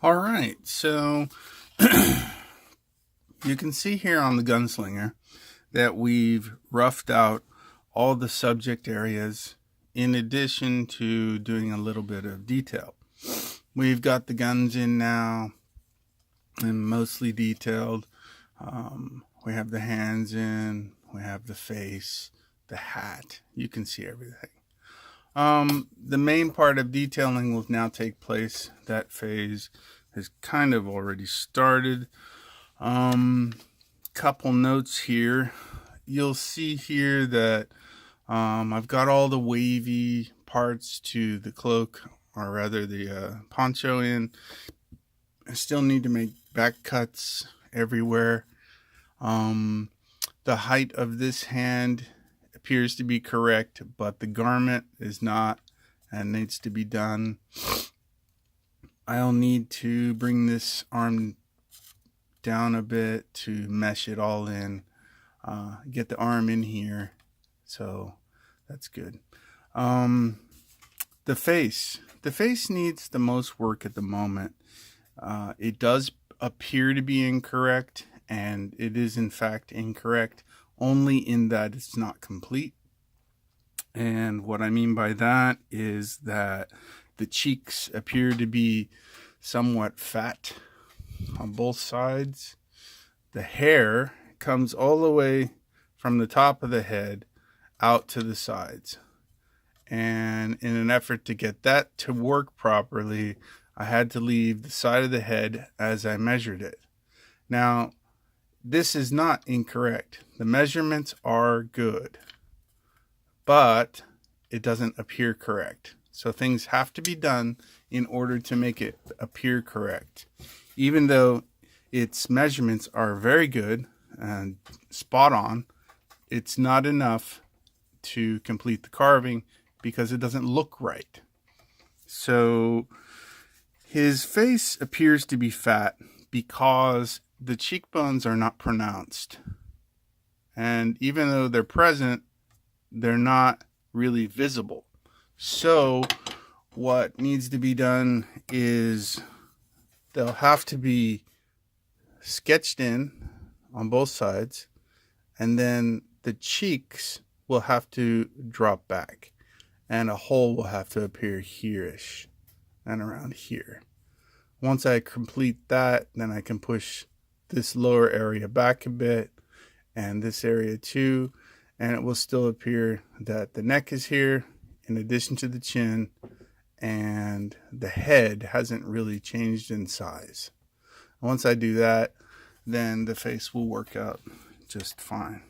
All right, so you can see here on the Gunslinger that we've roughed out all the subject areas in addition to doing a little bit of detail. We've got the guns in now and mostly detailed. We have the hands in, we have the face, the hat. You can see everything. The main part of detailing will now take place. That phase has kind of already started. Couple notes here. You'll see here that I've got all the wavy parts to the cloak, or rather the poncho in. I still need to make back cuts everywhere. The height of this hand appears to be correct, but the garment is not and needs to be done. I'll need to bring this arm down a bit to mesh it all in, get the arm in here, so that's good. The face needs the most work at the moment. It does appear to be incorrect, and it is in fact incorrect only in that it's not complete. And what I mean by that is that the cheeks appear to be somewhat fat on both sides. The hair comes all the way from the top of the head out to the sides. And in an effort to get that to work properly, I had to leave the side of the head as I measured it. Now, this is not incorrect. The measurements are good, but it doesn't appear correct. So things have to be done in order to make it appear correct. Even though its measurements are very good and spot on, it's not enough to complete the carving because it doesn't look right. So his face appears to be fat because the cheekbones are not pronounced. And even though they're present, they're not really visible. So what needs to be done is they'll have to be sketched in on both sides, and then the cheeks will have to drop back, and a hole will have to appear here-ish and around here. Once I complete that, then I can push this lower area back a bit and this area too, and it will still appear that the neck is here in addition to the chin, and the head hasn't really changed in size. Once I do that, then the face will work out just fine.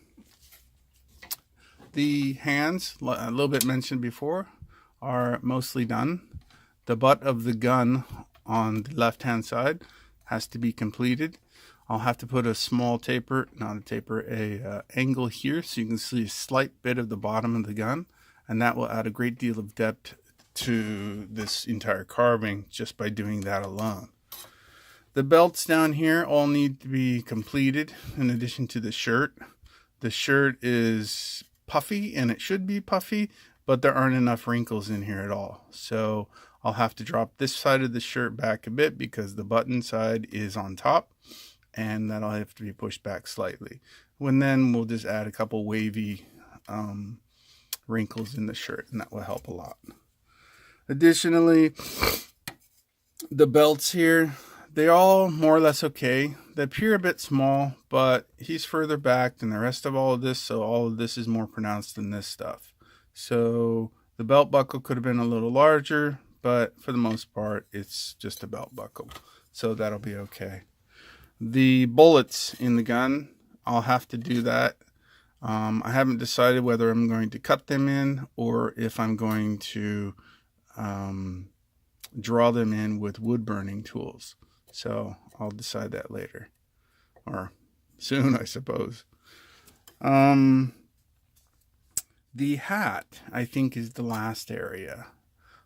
The hands, a little bit mentioned before, are mostly done. The butt of the gun on the left hand side has to be completed. I'll have to put a small taper, not a taper, a angle here so you can see a slight bit of the bottom of the gun, and that will add a great deal of depth to this entire carving just by doing that alone. The belts down here all need to be completed in addition to the shirt. The shirt is puffy, and it should be puffy, but there aren't enough wrinkles in here at all. So I'll have to drop this side of the shirt back a bit because the button side is on top, and that'll have to be pushed back slightly. Then we'll just add a couple wavy wrinkles in the shirt, and that will help a lot. Additionally, the belts here, they're all more or less okay. They appear a bit small, but he's further back than the rest of all of this, so all of this is more pronounced than this stuff. So the belt buckle could have been a little larger, but for the most part, it's just a belt buckle. So that'll be okay. The bullets in the gun, I'll have to do that. I haven't decided whether I'm going to cut them in or if I'm going to draw them in with wood burning tools. So I'll decide that later, or soon, I suppose. The hat, I think, is the last area.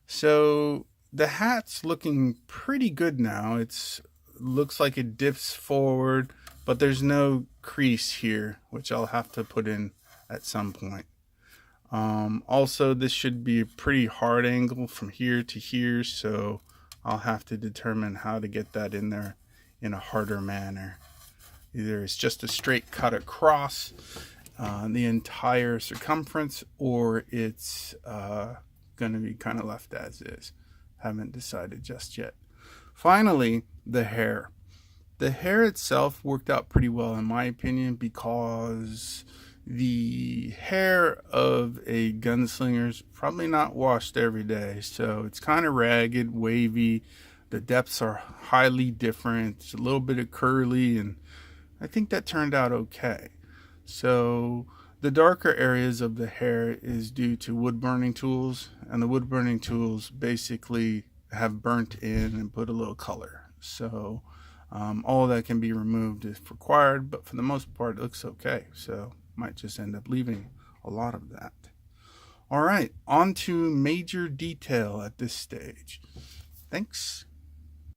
So the hat's looking pretty good now. It looks like it dips forward, but there's no crease here, which I'll have to put in at some point. Also, this should be a pretty hard angle from here to here, so I'll have to determine how to get that in there in a harder manner. Either it's just a straight cut across the entire circumference, or it's going to be kind of left as is. Haven't decided just yet. Finally, the hair. The hair itself worked out pretty well in my opinion, because the hair of a gunslinger is probably not washed every day, so it's kind of ragged, wavy. The depths are highly different. It's a little bit of curly, and I think that turned out okay. So the darker areas of the hair is due to wood burning tools, and the wood burning tools basically have burnt in and put a little color. So all that can be removed if required, but for the most part it looks okay. So might just end up leaving a lot of that. All right, on to major detail at this stage. Thanks.